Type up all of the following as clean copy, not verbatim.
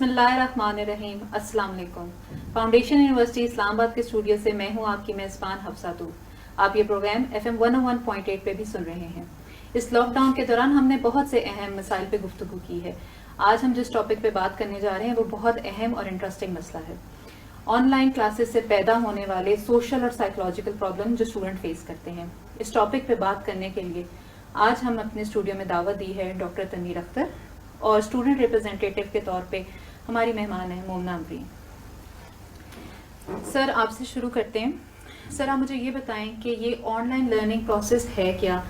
بسم اللہ الرحمن الرحیم. السلام علیکم. فاؤنڈیشن یونیورسٹی اسلام آباد کے اسٹوڈیو سے میں ہوں آپ کی میزبان حفصہ طور. آپ یہ پروگرام FM 101.8 پہ بھی سن رہے ہیں. اس لاک ڈاؤن کے دوران ہم نے بہت سے اہم مسائل پہ گفتگو کی ہے. آج ہم جس ٹاپک پہ بات کرنے جا رہے ہیں وہ بہت اہم اور انٹرسٹنگ مسئلہ ہے. آن لائن کلاسز سے پیدا ہونے والے سوشل اور سائیکولوجیکل پرابلم جو اسٹوڈنٹ فیس کرتے ہیں. اس ٹاپک پہ بات کرنے کے لیے آج ہم اپنے اسٹوڈیو میں دعوت دی ہے ڈاکٹر تنویر اختر, اور اسٹوڈنٹ ریپرزینٹیٹیو کے طور پہ ہماری مہمان ہیں مومنہ امرین. سر آپ سے شروع کرتے ہیں. سر آپ مجھے یہ بتائیں کہ یہ آن لائن لرننگ پروسیس ہے کیا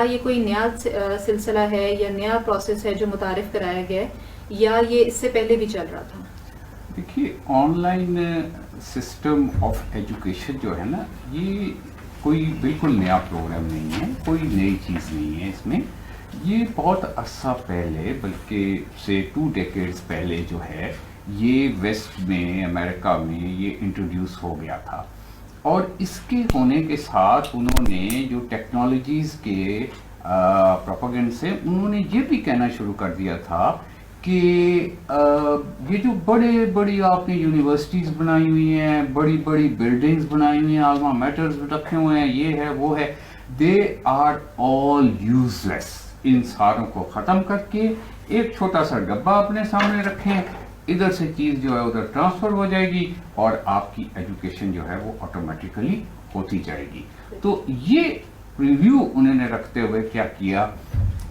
یہ کوئی نیا سلسلہ ہے یا نیا پروسیس ہے جو متعارف کرایا گیا ہے, یا یہ اس سے پہلے بھی چل رہا تھا؟ دیکھیے, on line system of education جو ہے نا, یہ کوئی بالکل نیا پروگرام نہیں ہے, کوئی نئی چیز نہیں ہے. اس میں یہ بہت عرصہ پہلے, بلکہ سے 2 decades پہلے جو ہے یہ ویسٹ میں, امریکہ میں یہ انٹروڈیوس ہو گیا تھا. اور اس کے ہونے کے ساتھ انہوں نے جو ٹیکنالوجیز کے پروپیگنڈ سے انہوں نے یہ بھی کہنا شروع کر دیا تھا کہ یہ جو بڑی آپ نے یونیورسٹیز بنائی ہوئی ہیں, بڑی بلڈنگز بنائی ہوئی ہیں, الما میٹرز رکھے ہوئے ہیں, یہ ہے وہ ہے, دے آر آل یوز لیس. ان ساروں کو ختم کر کے ایک چھوٹا سا ڈبہ اپنے سامنے رکھیں, ادھر سے چیز جو ہے ادھر ٹرانسفر ہو جائے گی اور آپ کی ایجوکیشن جو ہے وہ آٹومیٹیکلی ہوتی جائے گی. تو یہ ریویو انہوں نے رکھتے ہوئے کیا کیا,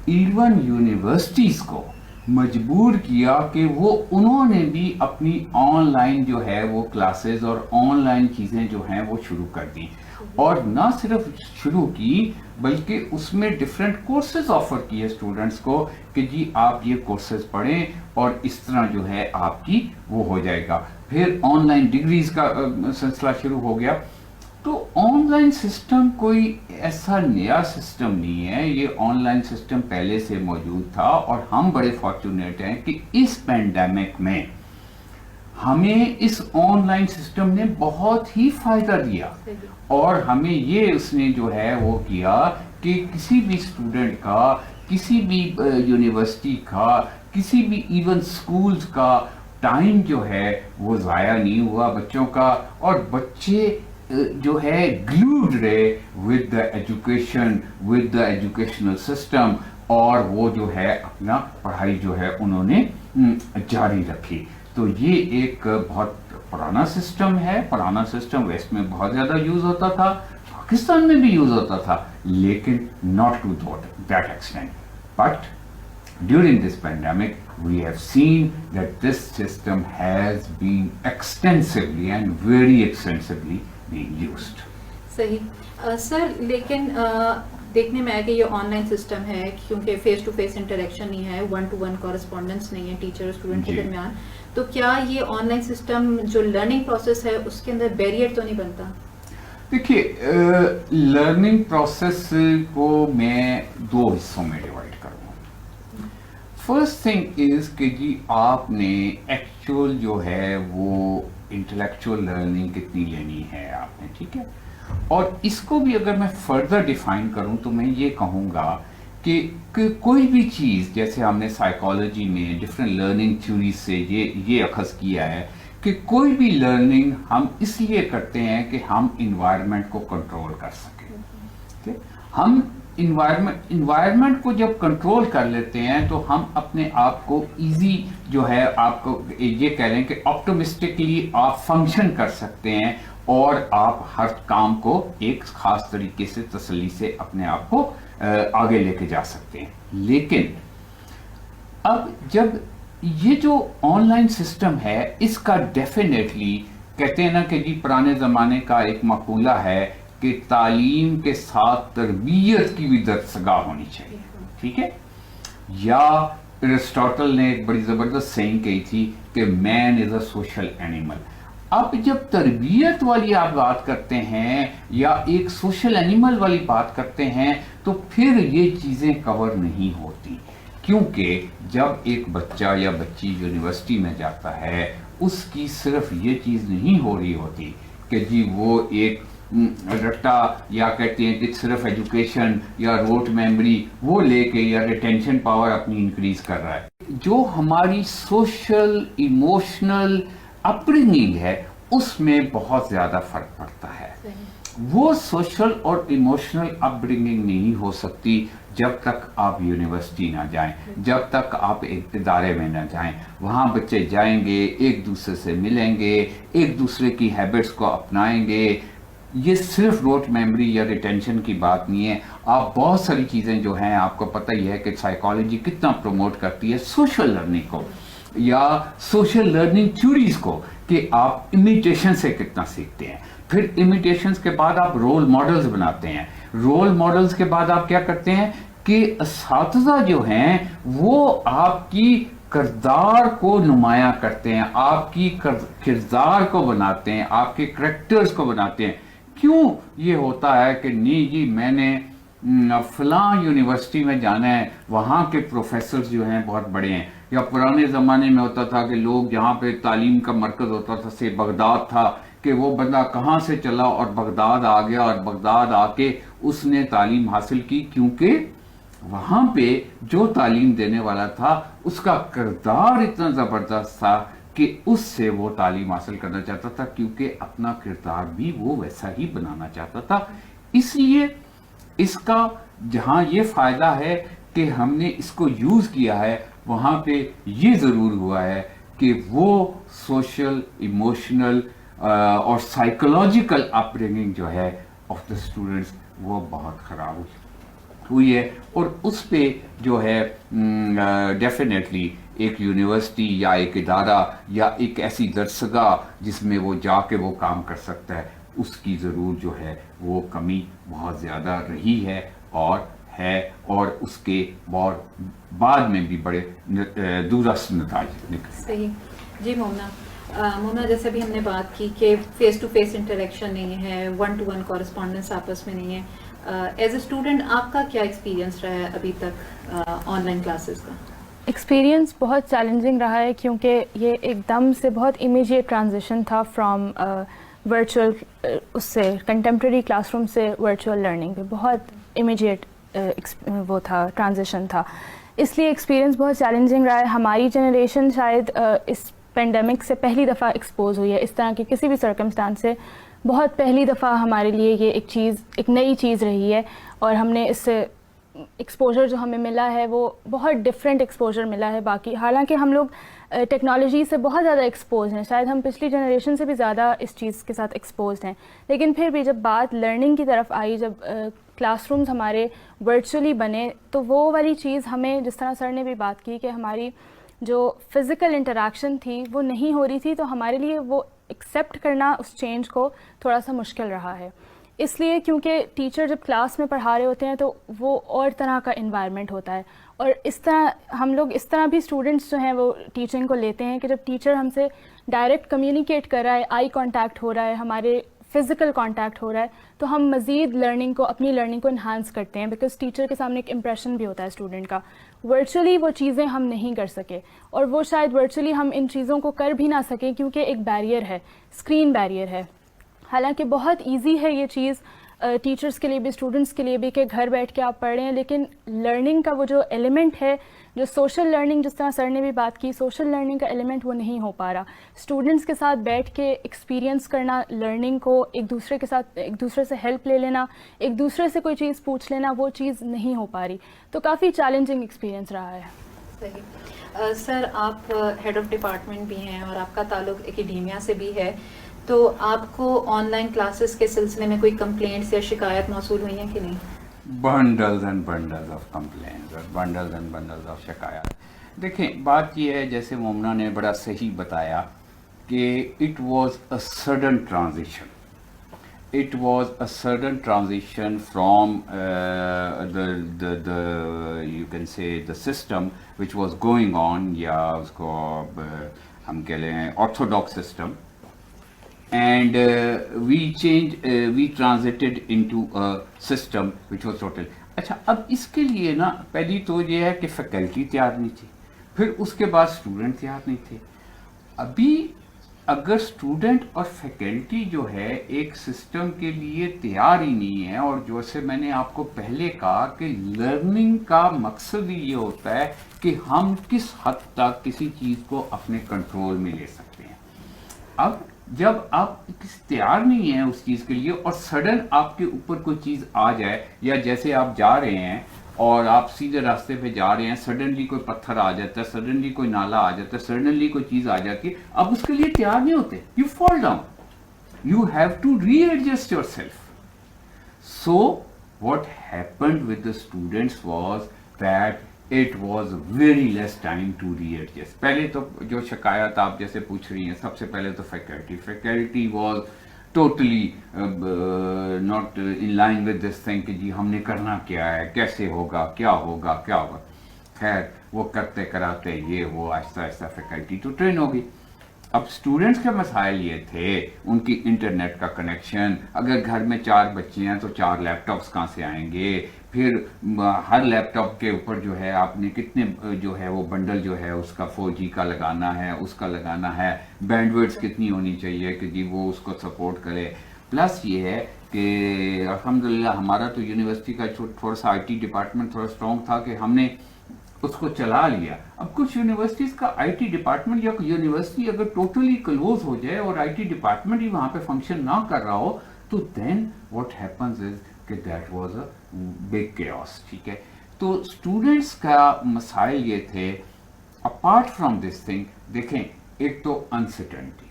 ایون یونیورسٹیز کو مجبور کیا کہ وہ انہوں نے بھی اپنی آن لائن جو ہے وہ کلاسز اور آن لائن چیزیں جو ہیں وہ شروع کر دیں. اور نہ صرف شروع کی بلکہ اس میں ڈفرینٹ کورسز آفر کیے اسٹوڈنٹس کو کہ جی آپ یہ کورسز پڑھیں اور اس طرح جو ہے آپ کی وہ ہو جائے گا. پھر آن لائن ڈگریز کا سلسلہ شروع ہو گیا. تو آن لائن سسٹم کوئی ایسا نیا سسٹم نہیں ہے, یہ آن لائن سسٹم پہلے سے موجود تھا. اور ہم بڑے فارچونیٹ ہیں کہ اس پینڈیمک میں ہمیں اس آن لائن سسٹم نے بہت ہی فائدہ دیا, اور ہمیں یہ اس نے جو ہے وہ کیا کہ کسی بھی اسٹوڈنٹ کا, کسی بھی یونیورسٹی کا, کسی بھی ایون سکولز کا ٹائم جو ہے وہ ضائع نہیں ہوا بچوں کا, اور بچے جو ہے گلوڈ رہے with the education, with the educational system, اور وہ جو ہے اپنا پڑھائی جو ہے انہوں نے جاری رکھی. تو یہ ایک بہت پرانا سسٹم ہے. پرانا سسٹم ویسٹ میں بہت زیادہ یوز ہوتا تھا, پاکستان میں بھی یوز ہوتا تھا, لیکن not to that extent. But during this pandemic, we have seen that this system has been extensively and very extensively being used. صحیح سر, لیکن دیکھنے میں آیا کہ یہ آن لائن سسٹم ہے کیونکہ فیس ٹو فیس انٹریکشن نہیں ہے, 1-to-1 کورسپونڈنس نہیں ہے ٹیچر اور اسٹوڈنٹ کے درمیان. تو کیا یہ آن لائن سسٹم جو لرننگ پروسیس ہے اس کے اندر بیریئر تو نہیں بنتا؟ دیکھیے, لرننگ پروسیس کو میں 2 حصوں میں ڈیوائڈ کروں گا. فرسٹ تھنگ از کہ جی آپ نے ایکچوئل جو ہے وہ انٹلیکچوئل لرننگ کتنی لینی ہے آپ نے, ٹھیک ہے. اور اس کو بھی اگر میں فردر ڈیفائن کروں تو میں یہ کہوں گا کہ کوئی بھی چیز, جیسے ہم نے سائیکالوجی میں ڈفرینٹ لرننگ تھیوری سے یہ اخذ کیا ہے کہ کوئی بھی لرننگ ہم اس لیے کرتے ہیں کہ ہم انوائرمنٹ کو کنٹرول کر سکیں. ہم انوائرمنٹ کو جب کنٹرول کر لیتے ہیں تو ہم اپنے آپ کو ایزی جو ہے, آپ کو یہ کہہ لیں کہ آپٹومسٹکلی آپ فنکشن کر سکتے ہیں, اور آپ ہر کام کو ایک خاص طریقے سے تسلی سے اپنے آپ کو آگے لے کے جا سکتے ہیں. لیکن اب جب یہ جو آن لائن سسٹم ہے اس کا ڈیفینیٹلی کہتے ہیں نا کہ جی پرانے زمانے کا ایک مقولہ ہے کہ تعلیم کے ساتھ تربیت کی بھی درسگاہ ہونی چاہیے, ٹھیک ہے. یا ایرسٹاٹل نے ایک بڑی زبردست سینگ کہی تھی کہ مین از اے سوشل اینیمل. اب جب تربیت والی آپ بات کرتے ہیں یا ایک سوشل اینیمل والی بات کرتے ہیں تو پھر یہ چیزیں کور نہیں ہوتی, کیونکہ جب ایک بچہ یا بچی یونیورسٹی میں جاتا ہے اس کی صرف یہ چیز نہیں ہو رہی ہوتی کہ جی وہ ایک رٹا یا کہتے ہیں کہ صرف ایجوکیشن یا روٹ میموری وہ لے کے یا ریٹینشن پاور اپنی انکریز کر رہا ہے. جو ہماری سوشل ایموشنل اپبرنگنگ ہے اس میں بہت زیادہ فرق پڑتا ہے. وہ سوشل اور ایموشنل اپبرنگنگ نہیں ہو سکتی جب تک آپ یونیورسٹی نہ جائیں, جب تک آپ ایک ادارے میں نہ جائیں. وہاں بچے جائیں گے, ایک دوسرے سے ملیں گے, ایک دوسرے کی ہیبٹس کو اپنائیں گے. یہ صرف روٹ میموری یا ریٹینشن کی بات نہیں ہے. آپ بہت ساری چیزیں جو ہیں, آپ کو پتہ ہی ہے کہ سائیکالوجی کتنا پروموٹ کرتی ہے سوشل لرننگ کو یا سوشل لرننگ تھیوریز کو, کہ آپ امیٹیشن سے کتنا سیکھتے ہیں. پھر امیٹیشنز کے بعد آپ رول ماڈلز بناتے ہیں. رول ماڈلز کے بعد آپ کیا کرتے ہیں کہ اساتذہ جو ہیں وہ آپ کی کردار کو نمایاں کرتے ہیں, آپ کی کردار کو بناتے ہیں, آپ کے کریکٹرز کو بناتے ہیں. کیوں یہ ہوتا ہے کہ نہیں جی میں نے فلاں یونیورسٹی میں جانا ہے, وہاں کے پروفیسرز جو ہیں بہت بڑے ہیں. یا پرانے زمانے میں ہوتا تھا کہ لوگ جہاں پہ تعلیم کا مرکز ہوتا تھا سے بغداد تھا, کہ وہ بندہ کہاں سے چلا اور بغداد آ گیا, اور بغداد آ کے اس نے تعلیم حاصل کی, کیونکہ وہاں پہ جو تعلیم دینے والا تھا اس کا کردار اتنا زبردست تھا کہ اس سے وہ تعلیم حاصل کرنا چاہتا تھا, کیونکہ اپنا کردار بھی وہ ویسا ہی بنانا چاہتا تھا. اس لیے اس کا جہاں یہ فائدہ ہے کہ ہم نے اس کو یوز کیا ہے, وہاں پہ یہ ضرور ہوا ہے کہ وہ سوشل ایموشنل اور سائیکولوجیکل اپبرنگنگ جو ہے آف دا اسٹوڈنٹس وہ بہت خراب ہوئی ہے. اور اس پہ جو ہے ڈیفینیٹلی ایک یونیورسٹی یا ایک ادارہ یا ایک ایسی درسگاہ جس میں وہ جا کے وہ کام کر سکتا ہے, اس کی ضرور جو ہے وہ کمی بہت زیادہ رہی ہے اور اس کے بہت بعد میں بھی بڑے دورست نتائج نکلے. صحیح جی. مومنہ جیسے بھی ہم نے بات کی کہ فیس ٹو فیس انٹریکشن نہیں ہے, 1-to-1 کورسپونڈنس آپس میں نہیں ہے. ایز اے اسٹوڈنٹ آپ کا کیا ایکسپیرینس رہا ہے ابھی تک آن لائن کلاسز کا؟ ایکسپیرینس بہت چیلنجنگ رہا ہے, کیونکہ یہ ایک دم سے بہت امیجیٹ ٹرانزیشن تھا فرام ورچوئل اس سے کنٹمپریری کلاس روم سے ورچوئل لرننگ پہ. بہت امیجیٹ وہ تھا, ٹرانزیشن تھا. اس لیے ایکسپیرینس بہت چیلنجنگ رہا ہے. ہماری جنریشن شاید اس پینڈیمک سے پہلی دفعہ ایکسپوز ہوئی ہے, اس طرح کی کسی بھی سرکمسٹانس سے بہت پہلی دفعہ ہمارے لیے یہ ایک نئی چیز رہی ہے. اور ہم نے اس سے ایکسپوجر جو ہمیں ملا ہے وہ بہت ڈفرینٹ ایکسپوجر ملا ہے باقی. حالانکہ ہم لوگ ٹیکنالوجی سے بہت زیادہ ایکسپوز ہیں, شاید ہم پچھلی جنریشن سے بھی زیادہ اس چیز کے ساتھ ایکسپوزڈ ہیں, لیکن پھر بھی جب بات لرننگ کی طرف آئی, جب کلاس رومز ہمارے ورچولی بنے, تو وہ والی چیز ہمیں, جس طرح سر نے بھی بات کی کہ ہماری جو فزیکل انٹریکشن تھی وہ نہیں ہو رہی تھی, تو ہمارے لیے وہ ایکسیپٹ کرنا اس چینج کو تھوڑا سا مشکل رہا ہے. اس لیے کیونکہ ٹیچر جب کلاس میں پڑھا رہے ہوتے ہیں تو وہ اور طرح کا انوائرمنٹ ہوتا ہے, اور اس طرح ہم لوگ اس طرح بھی اسٹوڈنٹس جو ہیں وہ ٹیچنگ کو لیتے ہیں کہ جب ٹیچر ہم سے ڈائریکٹ کمیونیکیٹ کر رہا ہے, آئی کانٹیکٹ ہو رہا ہے, ہمارے فزیکل کانٹیکٹ ہو رہا ہے, تو ہم مزید اپنی لرننگ کو انہانس کرتے ہیں, بیکاز ٹیچر کے سامنے ایک امپریشن بھی ہوتا ہے اسٹوڈنٹ کا. ورچولی وہ چیزیں ہم نہیں کر سکے, اور وہ شاید ورچولی ہم ان چیزوں کو کر بھی نہ سکیں کیونکہ ایک بیریئر ہے, اسکرین بیریئر ہے. حالانکہ بہت ایزی ہے یہ چیز ٹیچرس کے لیے بھی, اسٹوڈنٹس کے لیے بھی, کہ گھر بیٹھ کے آپ پڑھ رہے ہیں, لیکن لرننگ کا وہ جو ایلیمنٹ ہے, جو سوشل لرننگ, جس طرح سر نے بھی بات کی, سوشل لرننگ کا ایلیمنٹ وہ نہیں ہو پا رہا. اسٹوڈنٹس کے ساتھ بیٹھ کے ایکسپیرینس کرنا لرننگ کو, ایک دوسرے سے ہیلپ لے لینا, ایک دوسرے سے کوئی چیز پوچھ لینا, وہ چیز نہیں ہو پا رہی. تو کافی چیلنجنگ ایکسپیرینس رہا ہے. صحیح. سر آپ ہیڈ آف ڈپارٹمنٹ بھی ہیں اور آپ کا تعلق اکیڈیمیا سے بھی ہے, تو آپ کو آن لائن کلاسز کے سلسلے میں کوئی کمپلینٹس یا شکایت موصول ہوئی ہیں کہ نہیں؟ بنڈلز اینڈ بنڈلز آف کمپلینٹس اور بنڈلز اینڈ بنڈلز آف شکایات. دیکھیں بات یہ ہے, جیسے مومنہ نے بڑا صحیح بتایا کہ it was a sudden transition. It was a sudden transition from you can say the system which was going on, یا اس کو ہم کہہ لیں orthodox system, and we transited into a system which was total. اچھا, اب اس کے لیے نا پہلی تو یہ ہے کہ فیکلٹی تیار نہیں تھی, پھر اس کے بعد اسٹوڈنٹ تیار نہیں تھے. ابھی اگر اسٹوڈنٹ اور فیکلٹی جو ہے ایک سسٹم کے لیے تیار ہی نہیں ہے، اور جیسے میں نے آپ کو پہلے کہا کہ لرننگ کا مقصد ہی یہ ہوتا ہے کہ ہم کس حد تک کسی چیز کو اپنے کنٹرول میں لے سکتے ہیں. اب جب آپ تیار نہیں ہیں اس چیز کے لیے اور سڈن آپ کے اوپر کوئی چیز آ جائے، یا جیسے آپ جا رہے ہیں اور آپ سیدھے راستے پہ جا رہے ہیں، سڈنلی کوئی پتھر آ جاتا ہے، سڈنلی کوئی نالا آ جاتا ہے، سڈنلی کوئی چیز آ جاتی ہے، آپ اس کے لیے تیار نہیں ہوتے، you fall down, you have to readjust yourself. So what happened with the students was that it was very less time to readjust. پہلے تو جو شکایت آپ جیسے پوچھ رہی ہیں، سب سے پہلے تو faculty was totally not in line with this thing کہ جی ہم نے کرنا کیا ہے، کیسے ہوگا، کیا ہوگا کیا ہوگا. خیر وہ کرتے کراتے یہ وہ آہستہ آہستہ فیکلٹی تو ٹرین ہوگی. اب اسٹوڈنٹس کے مسائل یہ تھے، ان کی انٹرنیٹ کا کنیکشن، اگر گھر میں 4 بچے ہیں تو 4 لیپ ٹاپس کہاں سے آئیں گے، پھر ہر لیپ ٹاپ کے اوپر جو ہے آپ نے کتنے جو ہے وہ بنڈل جو ہے اس کا 4G کا لگانا ہے، اس کا لگانا ہے، بینڈ وڈتھ کتنی ہونی چاہیے کہ جی وہ اس کو سپورٹ کرے. پلس یہ ہے کہ الحمدللہ ہمارا تو یونیورسٹی کا تھوڑا سا IT ڈپارٹمنٹ تھوڑا اسٹرانگ تھا کہ ہم نے اس کو چلا لیا. اب کچھ یونیورسٹیز کا IT ڈپارٹمنٹ یا یونیورسٹی اگر ٹوٹلی کلوز ہو جائے اور IT ڈپارٹمنٹ ہی وہاں پہ فنکشن نہ کر رہا ہو تو دین واٹ ہیپنز از کہ that was a big chaos. ٹھیک ہے، تو اسٹوڈنٹس کا مسائل یہ تھے. اپارٹ فرام دس تھنگ دیکھیں، ایک تو انسرٹنٹی،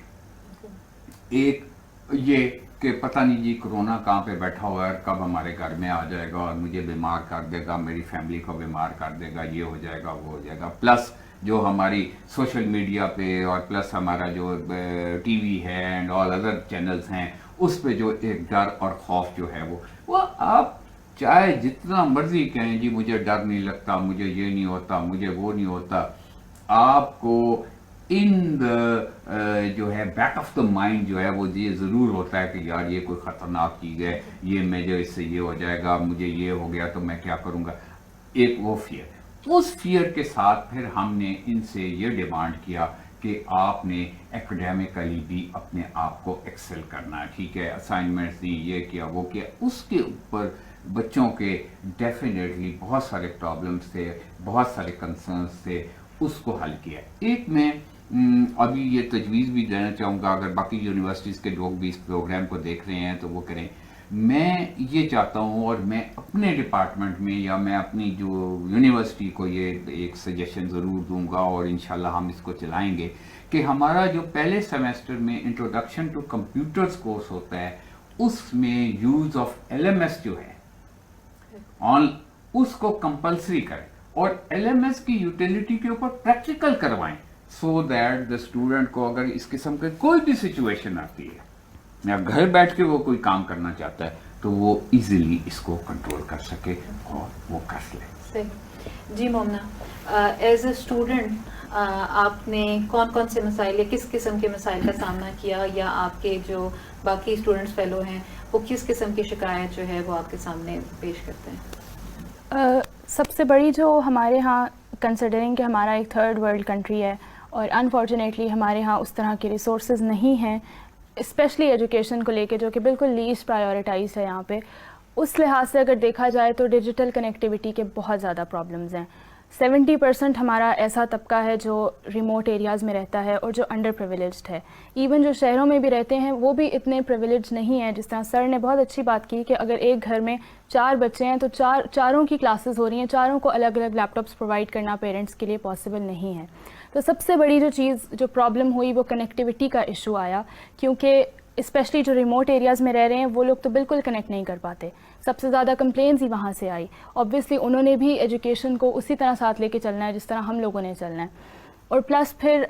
ایک یہ کہ پتہ نہیں جی کرونا کہاں پہ بیٹھا ہوا ہے، کب ہمارے گھر میں آ جائے گا اور مجھے بیمار کر دے گا، میری فیملی کو بیمار کر دے گا، یہ ہو جائے گا وہ ہو جائے گا. پلس جو ہماری سوشل میڈیا پہ اور پلس ہمارا جو ٹی وی ہے اینڈ آل ادر چینلز ہیں، اس پہ جو ایک ڈر اور خوف جو ہے وہ آپ چاہے جتنا مرضی کہیں جی مجھے ڈر نہیں لگتا، مجھے یہ نہیں ہوتا، مجھے وہ نہیں ہوتا، آپ کو ان جو ہے بیک آف دا مائنڈ جو ہے وہ یہ ضرور ہوتا ہے کہ یار یہ کوئی خطرناک چیز ہے، یہ میں جو اس سے یہ ہو جائے گا، مجھے یہ ہو گیا تو میں کیا کروں گا. ایک وہ فیئر ہے. اس فیئر کے ساتھ پھر ہم نے ان سے یہ ڈیمانڈ کیا کہ آپ نے ایکڈیمکلی بھی اپنے آپ کو ایکسل کرنا ہے. ٹھیک ہے، اسائنمنٹس دی، یہ کیا وہ کیا. اس کے اوپر بچوں کے ڈیفینیٹلی بہت سارے پرابلمس تھے، بہت سارے کنسرنس تھے، اس کو حل کیا. ایک میں ابھی یہ تجویز بھی دینا چاہوں گا، اگر باقی یونیورسٹیز کے لوگ بھی اس پروگرام کو دیکھ رہے ہیں تو وہ کریں. میں یہ چاہتا ہوں اور میں اپنے ڈپارٹمنٹ میں یا میں اپنی جو یونیورسٹی کو یہ ایک سجیشن ضرور دوں گا اور انشاءاللہ ہم اس کو چلائیں گے کہ ہمارا جو پہلے سیمیسٹر میں انٹروڈکشن ٹو کمپیوٹرز کورس ہوتا ہے، اس میں یوز آف LMS جو ہے اس کو کمپلسری کریں اور LMS کی یوٹیلیٹی کے اوپر پریکٹیکل کروائیں، سو دیٹ دا اسٹوڈنٹ کو اگر اس قسم کی کوئی بھی سچویشن آتی ہے یا گھر بیٹھ کے وہ کوئی کام کرنا چاہتا ہے تو وہ ایزیلی اس کو کنٹرول کر سکے اور وہ کر لے. صحیح. جی مومنہ، ایز اے اسٹوڈنٹ آپ نے کون کون سے مسائل یا کس قسم کے مسائل کا سامنا کیا، یا آپ کے جو باقی اسٹوڈنٹس فیلو ہیں وہ کس قسم کی شکایت جو ہے وہ آپ کے سامنے پیش کرتے ہیں؟ سب سے بڑی جو ہمارے ہاں، کنسیڈرنگ کہ ہمارا ایک تھرڈ ورلڈ کنٹری ہے اور انفارچونیٹلی ہمارے ہاں اس طرح کے ریسورسز نہیں ہیں، اسپیشلی ایجوکیشن کو لے کے، جو کہ بالکل لیسٹ پرائیورٹائز ہے یہاں پہ. اس لحاظ سے اگر دیکھا جائے تو ڈیجیٹل کنیکٹیوٹی کے بہت زیادہ پرابلمز ہیں. 70% ہمارا ایسا طبقہ ہے جو ریموٹ ایریاز میں رہتا ہے اور جو انڈر پریویلیجڈ ہے. ایون جو شہروں میں بھی رہتے ہیں وہ بھی اتنے پریویلیج نہیں ہیں. جس طرح سر نے بہت اچھی بات کی کہ اگر ایک گھر میں 4 بچے ہیں تو چاروں کی کلاسز ہو رہی ہیں، چاروں کو الگ الگ لیپ ٹاپس پرووائڈ کرنا پیرنٹس کے لیے پاسبل نہیں ہے. تو سب سے بڑی جو چیز جو پرابلم ہوئی وہ کنیکٹیوٹی کا ایشو آیا، کیونکہ اسپیشلی جو ریموٹ ایریاز میں رہ رہے ہیں وہ لوگ تو بالکل کنیکٹ نہیں کر پاتے. سب سے زیادہ کمپلینز ہی وہاں سے آئی. آبویسلی انہوں نے بھی ایجوکیشن کو اسی طرح ساتھ لے کے چلنا ہے جس طرح ہم لوگوں نے چلنا ہے. اور پلس پھر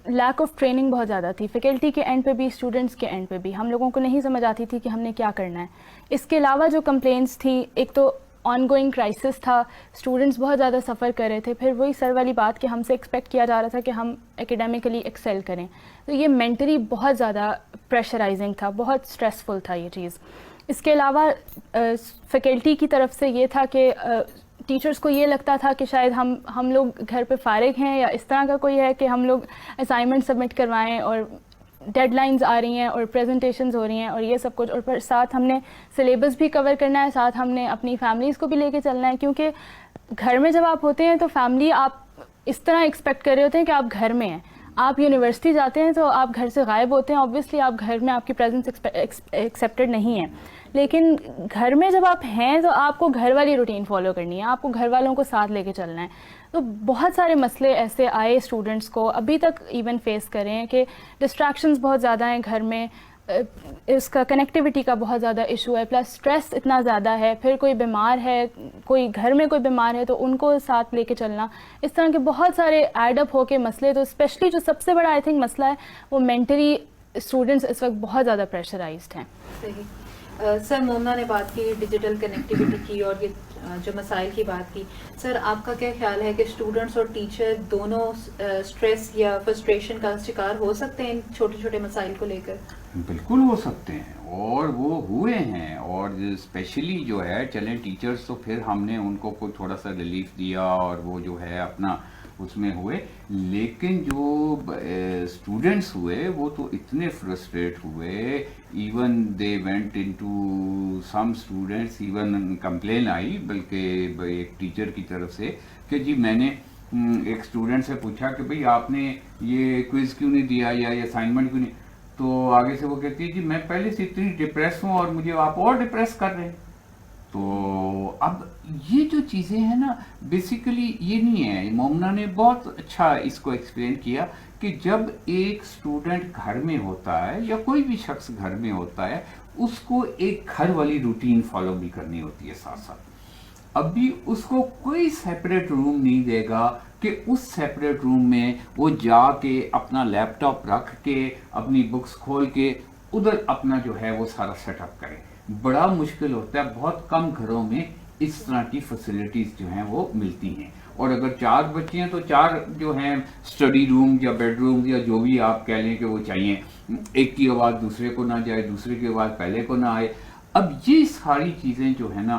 لیک آف ٹریننگ بہت زیادہ تھی، فیکلٹی کے اینڈ پہ بھی، اسٹوڈنٹس کے اینڈ پہ بھی. ہم لوگوں کو نہیں سمجھ آتی تھی کہ ہم نے کیا کرنا ہے. اس کے علاوہ جو کمپلینس تھی، ایک تو آن گوئنگ کرائسس تھا، اسٹوڈنٹس بہت زیادہ سفر کر رہے تھے. پھر وہی سر والی بات کہ ہم سے ایکسپیکٹ کیا جا رہا تھا کہ ہم اکیڈیمکلی ایکسیل کریں. تو یہ مینٹلی بہت زیادہ پریشرائزنگ تھا، بہت اسٹریسفل تھا یہ چیز. اس کے علاوہ فیکلٹی کی طرف سے یہ تھا کہ ٹیچرس کو یہ لگتا تھا کہ شاید ہم لوگ گھر پہ فارغ ہیں یا اس طرح کا کوئی ہے کہ ہم لوگ اسائنمنٹ سبمٹ کروائیں اور ڈیڈ لائنز آ رہی ہیں اور پریزنٹیشنز ہو رہی ہیں اور یہ سب کچھ, اور پر ساتھ ہم نے سلیبس بھی کور کرنا ہے, ساتھ ہم نے اپنی فیملیز کو بھی لے کے چلنا ہے, کیونکہ گھر میں جب آپ ہوتے ہیں تو فیملی آپ اس طرح ایکسپیکٹ کر رہے ہوتے ہیں کہ آپ گھر میں ہیں. آپ یونیورسٹی جاتے ہیں تو آپ گھر سے غائب ہوتے ہیں, آبویسلی آپ گھر میں آپ کی پریزنس ایکسیپٹیڈ نہیں ہے, لیکن گھر میں جب آپ ہیں تو آپ کو گھر والی روٹین فالو کرنی ہے, آپ کو گھر والوں کو ساتھ لے کے چلنا ہے. تو بہت سارے مسئلے ایسے آئے اسٹوڈنٹس کو, ابھی تک ایون فیس کر رہے ہیں کہ ڈسٹریکشنز بہت زیادہ ہیں گھر میں, اس کا کنیکٹیوٹی کا بہت زیادہ ایشو ہے, پلس اسٹریس اتنا زیادہ ہے, پھر کوئی بیمار ہے, کوئی گھر میں کوئی بیمار ہے تو ان کو ساتھ لے کے چلنا, اس طرح کے بہت سارے ایڈ اپ ہو کے مسئلے. تو اسپیشلی جو سب سے بڑا آئی تھنک مسئلہ ہے وہ مینٹلی اسٹوڈنٹس اس وقت بہت زیادہ پریشرائزڈ ہیں. صحیح. سر مومنا نے بات کی ڈیجیٹل کنیکٹیوٹی کی اور یہ جو مسائل کی بات کی, سر آپ کا کیا خیال ہے کہ اسٹوڈنٹس اور ٹیچر دونوں اسٹریس یا فرسٹریشن کا شکار ہو سکتے ہیں ان چھوٹے چھوٹے مسائل کو لے کر؟ بالکل ہو سکتے ہیں اور وہ ہوئے ہیں, اور اسپیشلی جو ہے چلیں ٹیچرز تو پھر ہم نے ان کو کوئی تھوڑا سا ریلیف دیا اور وہ جو ہے اپنا اس میں ہوئے, لیکن جو اسٹوڈنٹس ہوئے وہ تو اتنے فرسٹریٹ ہوئے, even they went into some students even complain I بلکہ ایک ٹیچر کی طرف سے کہ جی میں نے ایک اسٹوڈنٹ سے پوچھا کہ بھئی آپ نے یہ کوئز کیوں نہیں دیا یا یہ اسائنمنٹ کیوں نہیں, تو آگے سے وہ کہتی ہے جی میں پہلے سے اتنی ڈپریس ہوں اور مجھے آپ اور ڈپریس کر رہے ہیں. تو اب یہ جو چیزیں ہیں نا بیسیکلی یہ نہیں ہے, مومنا نے بہت اچھا اس کو ایکسپلین کیا کہ جب ایک اسٹوڈنٹ گھر میں ہوتا ہے یا کوئی بھی شخص گھر میں ہوتا ہے اس کو ایک گھر والی روٹین فالو بھی کرنی ہوتی ہے ساتھ ساتھ. ابھی اس کو کوئی سیپریٹ روم نہیں دے گا کہ اس سیپریٹ روم میں وہ جا کے اپنا لیپ ٹاپ رکھ کے اپنی بکس کھول کے ادھر اپنا جو ہے وہ سارا سیٹ اپ کرے. بڑا مشکل ہوتا ہے, بہت کم گھروں میں اس طرح کی فیسلٹیز جو ہیں وہ ملتی ہیں, اور اگر 4 بچے ہیں تو 4 جو ہیں اسٹڈی روم یا بیڈ روم یا جو بھی آپ کہہ لیں کہ وہ چاہیے, ایک کی آواز دوسرے کو نہ جائے, دوسرے کی آواز پہلے کو نہ آئے. اب یہ ساری چیزیں جو ہیں نا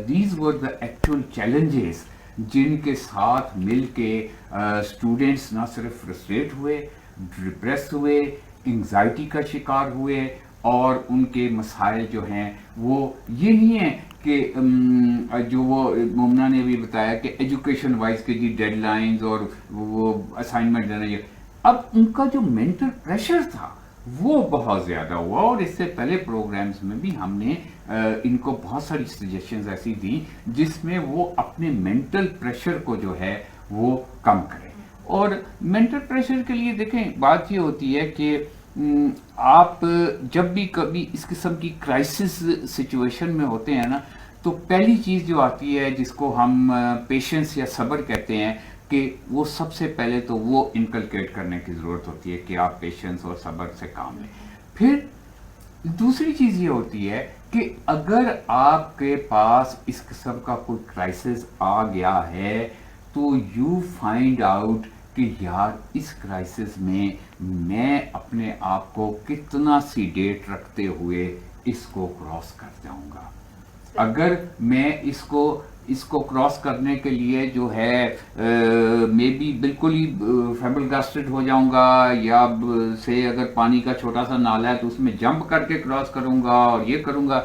these were the actual challenges جن کے ساتھ مل کے اسٹوڈنٹس نہ صرف فرسٹریٹ ہوئے, ڈپریس ہوئے, انگزائٹی کا شکار ہوئے, اور ان کے مسائل جو ہیں وہ یہ نہیں ہے کہ جو وہ مومنا نے بھی بتایا کہ ایجوکیشن وائز کے جی ڈیڈ لائنز اور وہ اسائنمنٹ دینا, یہ اب ان کا جو مینٹل پریشر تھا وہ بہت زیادہ ہوا. اور اس سے پہلے پروگرامز میں بھی ہم نے ان کو بہت ساری سجیشنز ایسی دی جس میں وہ اپنے مینٹل پریشر کو جو ہے وہ کم کریں. اور مینٹل پریشر کے لیے دیکھیں بات یہ ہوتی ہے کہ آپ جب بھی کبھی اس قسم کی کرائسس سچویشن میں ہوتے ہیں نا تو پہلی چیز جو آتی ہے جس کو ہم پیشنس یا صبر کہتے ہیں کہ وہ سب سے پہلے تو وہ انکلکیٹ کرنے کی ضرورت ہوتی ہے کہ آپ پیشنس اور صبر سے کام لیں. پھر دوسری چیز یہ ہوتی ہے کہ اگر آپ کے پاس اس قسم کا کوئی کرائسس آ گیا ہے تو یو فائنڈ آؤٹ کہ یار اس کرائسس میں اپنے آپ کو کتنا سیڈیٹ رکھتے ہوئے اس کو کراس کر جاؤں گا. اگر میں اس کو کراس کرنے کے لیے جو ہے میں بھی بالکل ہی فیبل گاسٹڈ ہو جاؤں گا, یا سے اگر پانی کا چھوٹا سا نالا ہے تو اس میں جمپ کر کے کراس کروں گا اور یہ کروں گا,